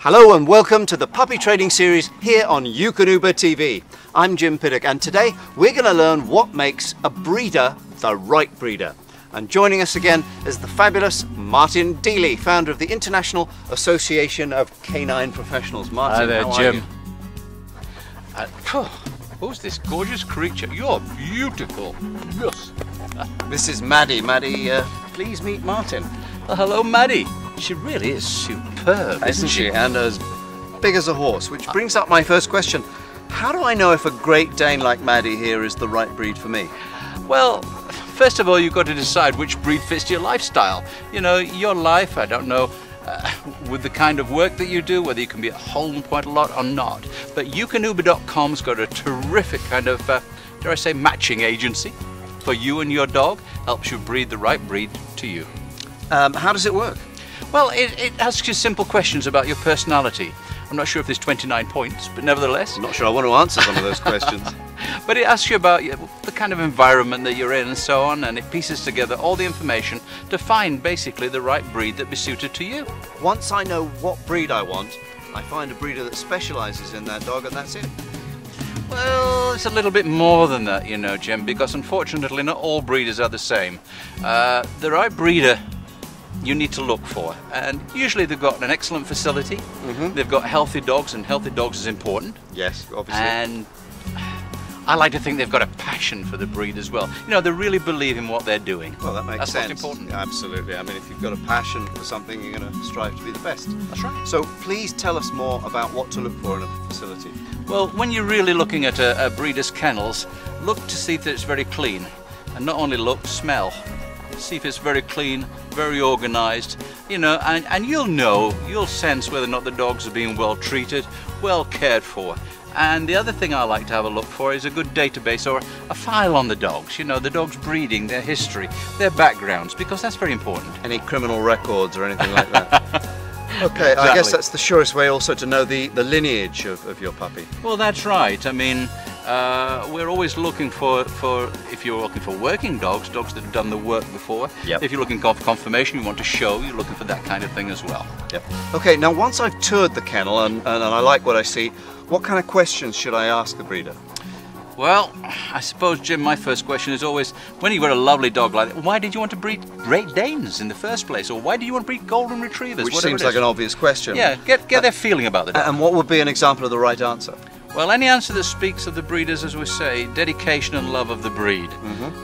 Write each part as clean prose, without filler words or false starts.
Hello and welcome to the puppy trading series here on Eukanuba TV. I'm Jim Piddock and today we're going to learn what makes a breeder the right breeder. And joining us again is the fabulous Martin Deely, founder of the International Association of Canine Professionals. Martin, hi there, how Jim. are you? Who's this gorgeous creature? You're beautiful. Yes. This is Maddie. Maddie, please meet Martin. Well, hello, Maddie. She really is superb, Isn't she? And as big as a horse, which brings up my first question. How do I know if a Great Dane like Maddie here is the right breed for me? Well, first of all, you've got to decide which breed fits your lifestyle. You know, your life, I don't know, with the kind of work that you do, whether you can be at home quite a lot or not. But Eukanuba.com's got a terrific kind of, dare I say, matching agency for you and your dog. Helps you breed the right breed to you. How does it work? Well, it asks you simple questions about your personality. I'm not sure if there's 29 points, but nevertheless. I'm not sure I want to answer some of those questions. But it asks you about the kind of environment that you're in and so on, and it pieces together all the information to find basically the right breed that be suited to you. Once I know what breed I want, I find a breeder that specialises in that dog and that's it. Well, it's a little bit more than that, you know, Jim, because unfortunately not all breeders are the same. The right breeder you need to look for, and usually they've got an excellent facility, they've got healthy dogs, and healthy dogs is important. Yes, obviously. And I like to think they've got a passion for the breed as well. You know, they really believe in what they're doing. Well, that makes sense. That's what's important. Absolutely. I mean, if you've got a passion for something, you're going to strive to be the best. That's right. So please tell us more about what to look for in a facility. Well, when you're really looking at a breeder's kennels, look to see that it's very clean. And not only look, smell. See if it's very clean, very organized, you know, and you'll sense whether or not the dogs are being well treated, well cared for. And the other thing I like to have a look for is a good database or a file on the dogs, you know, the dog's breeding, their history, their backgrounds, because that's very important. Any criminal records or anything like that? Okay, Exactly. I guess that's the surest way also to know the lineage of your puppy. Well, that's right. I mean, we're always looking for, if you're looking for working dogs, dogs that have done the work before. Yep. If you're looking for confirmation, you want to show, you're looking for that kind of thing as well. Yep. Okay, now once I've toured the kennel and I like what I see, what kind of questions should I ask the breeder? Well, I suppose, Jim, my first question is always, when you've got a lovely dog like that, why did you want to breed Great Danes in the first place? Or why do you want to breed Golden Retrievers? Which seems like an obvious question. Yeah, get their feeling about the dog. And what would be an example of the right answer? Well, any answer that speaks of the breeders, as we say, dedication and love of the breed.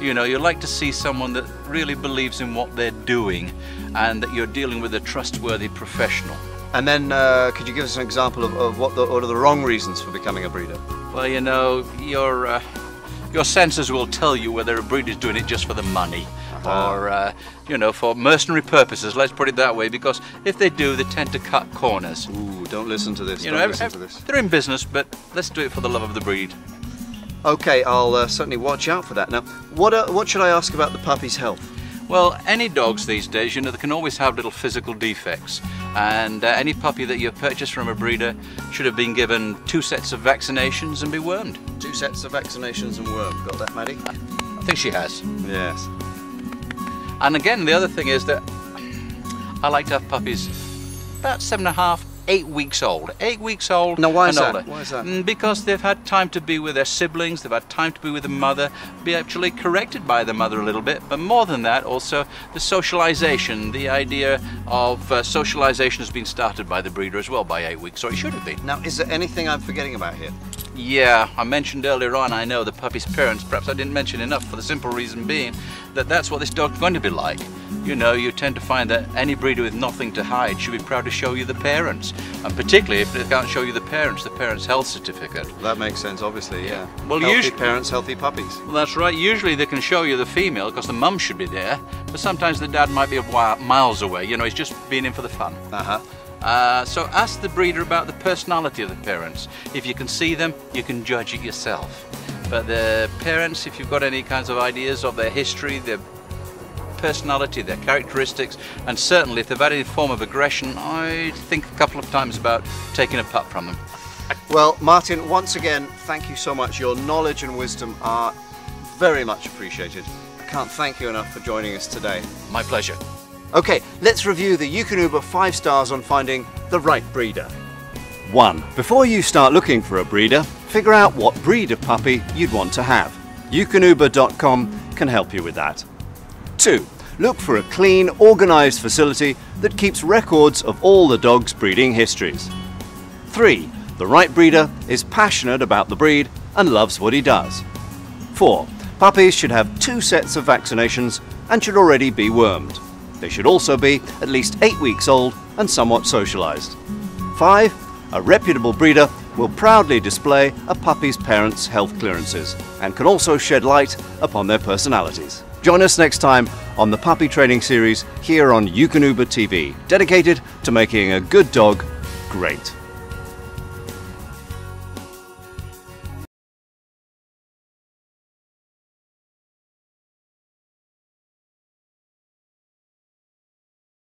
You know, you like to see someone that really believes in what they're doing and that you're dealing with a trustworthy professional. And then, could you give us an example of what are the wrong reasons for becoming a breeder? Well, you know, your senses will tell you whether a breeder's doing it just for the money or, you know, for mercenary purposes, let's put it that way, because if they do, they tend to cut corners. Ooh, don't listen to this, Listen to this. They're in business, but let's do it for the love of the breed. Okay, I'll certainly watch out for that. Now, what should I ask about the puppy's health? Well, any dogs these days, you know, they can always have little physical defects, and any puppy that you purchase from a breeder should have been given 2 sets of vaccinations and be wormed. 2 sets of vaccinations and wormed. Got that, Maddie? I think she has. Yes. And again, the other thing is that I like to have puppies about 7.5, 8 weeks old. 8 weeks old. Now, why is and older. that? Why is that? Because they've had time to be with their siblings, they've had time to be with the mother, be actually corrected by the mother a little bit, but more than that, also the socialization, the idea of socialization has been started by the breeder as well by 8 weeks, or it should have been. Now, is there anything I'm forgetting about here? Yeah, I mentioned earlier on, I know the puppy's parents, perhaps I didn't mention enough for the simple reason being that that's what this dog's going to be like. You know, you tend to find that any breeder with nothing to hide should be proud to show you the parents. And particularly if they can't show you the parents health certificate. That makes sense, obviously, yeah. Well, healthy parents, healthy puppies. Well, that's right. Usually they can show you the female because the mum should be there, but sometimes the dad might be miles away. You know, he's just been in for the fun. So ask the breeder about the personality of the parents. If you can see them, you can judge it yourself. But the parents, if you've got any kinds of ideas of their history, their personality, their characteristics, and certainly if they've had any form of aggression, I'd think a couple of times about taking a pup from them. Well, Martin, once again, thank you so much. Your knowledge and wisdom are very much appreciated. I can't thank you enough for joining us today. My pleasure. Okay, let's review the Eukanuba 5 stars on finding the right breeder. 1. Before you start looking for a breeder, figure out what breed of puppy you'd want to have. Eukanuba.com can help you with that. 2. Look for a clean, organised facility that keeps records of all the dog's breeding histories. 3. The right breeder is passionate about the breed and loves what he does. 4. Puppies should have 2 sets of vaccinations and should already be wormed. They should also be at least 8 weeks old and somewhat socialised. 5. A reputable breeder will proudly display a puppy's parents' health clearances and can also shed light upon their personalities. Join us next time on the Puppy Training Series here on Eukanuba TV, dedicated to making a good dog great.